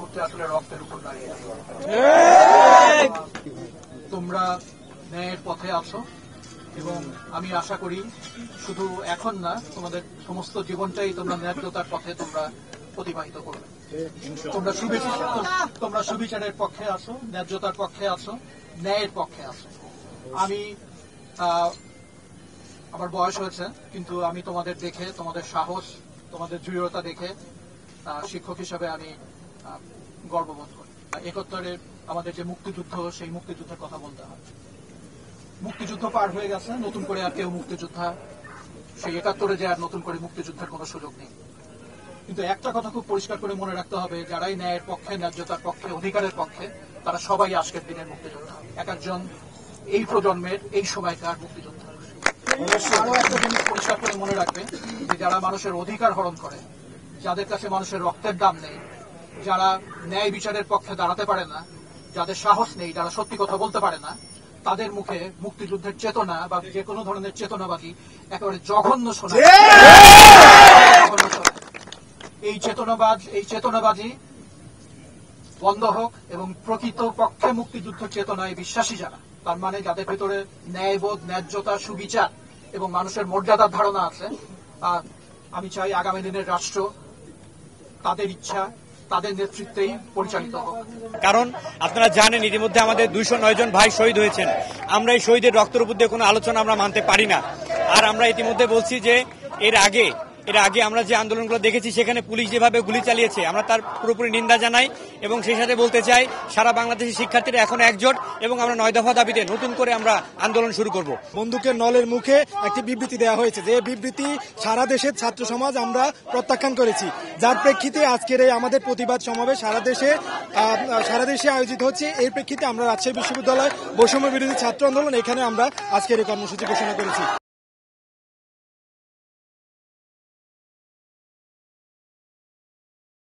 হচ্ছে আসলে রক্তের উপর দাঁড়িয়ে আছে। তোমরা ন্যায়ের পথে আছো এবং আমি আশা করি শুধু এখন না, তোমাদের সমস্ত জীবনটাই তোমরা ন্যায্যতার পথে তোমরা অতিবাহিত করবে। তোমরা সুবিচারের পক্ষে আছো, ন্যায্যতার পক্ষে আছো, ন্যায়ের পক্ষে আছো। আমি আমার বয়স হয়েছে, কিন্তু আমি তোমাদের দেখে, তোমাদের সাহস, তোমাদের দৃঢ়তা দেখে শিক্ষক হিসাবে আমি গর্ববোধ করি। ৭১-এর আমাদের যে মুক্তিযুদ্ধ, সেই মুক্তিযুদ্ধের কথা বলতে হয়। মুক্তিযুদ্ধ পার হয়ে গেছে, নতুন করে আর কেউ মুক্তিযোদ্ধা সেই ৭১-এ যে আর নতুন করে মুক্তিযুদ্ধের কোনো সুযোগ নেই। কিন্তু একটা কথা খুব পরিষ্কার করে মনে রাখতে হবে, যারাই ন্যায়ের পক্ষে, ন্যায্যতার পক্ষে, অধিকারের পক্ষে, তারা সবাই আজকের দিনের মুক্তিযোদ্ধা। এক একজন এই প্রজন্মের, এই সময়কার মুক্তিযোদ্ধা। আরো একটা জিনিস পরিষ্কার করে মনে রাখবে যে যারা মানুষের অধিকার হরণ করে, যাদের কাছে মানুষের রক্তের দাম নেই, যারা ন্যায় বিচারের পক্ষে দাঁড়াতে পারে না, যাদের সাহস নেই, যারা সত্যি কথা বলতে পারে না, তাদের মুখে মুক্তিযুদ্ধের চেতনা বা যে কোনো ধরনের চেতনাবাদী একেবারে জঘন্য শোনা। এই চেতনাবাজি বন্ধ হোক এবং প্রকৃত পক্ষে মুক্তিযুদ্ধ চেতনায় বিশ্বাসী যারা, তার মানে যাদের ভেতরে ন্যায়বোধ, ন্যায্যতা, সুবিচার এবং মানুষের মর্যাদার ধারণা আছে, আমি চাই আগামী দিনের রাষ্ট্র তাদের ইচ্ছা, তাদের নেতৃত্বেই পরিচালিত হোক। কারণ আপনারা জানেন ইতিমধ্যে আমাদের 209 জন ভাই শহীদ হয়েছেন। আমরা এই শহীদের রক্তের উপর দিয়ে কোনো আলোচনা আমরা মানতে পারি না। আর আমরা ইতিমধ্যে বলছি যে এর আগে আমরা যে আন্দোলনগুলো দেখেছি, সেখানে পুলিশ যেভাবে গুলি চালিয়েছে, আমরা তার পুরোপুরি নিন্দা জানাই এবং সেই সাথে বলতে চাই সারা বাংলাদেশের শিক্ষার্থীরা এখন একজোট এবং আমরা 9 দফা দাবিতে নতুন করে আমরা আন্দোলন শুরু করব। বন্দুকের নলের মুখে একটি বিবৃতি দেওয়া হয়েছে, যে বিবৃতি সারা দেশের ছাত্র সমাজ আমরা প্রত্যাখ্যান করেছি, যার প্রেক্ষিতে আজকের এই আমাদের প্রতিবাদ সমাবেশ সারা দেশে আয়োজিত হচ্ছে। এই প্রেক্ষিতে আমরা রাজশাহী বিশ্ববিদ্যালয় বৈষম্য বিরোধী ছাত্র আন্দোলন, এখানে আমরা আজকের এই কর্মসূচি ঘোষণা করেছি।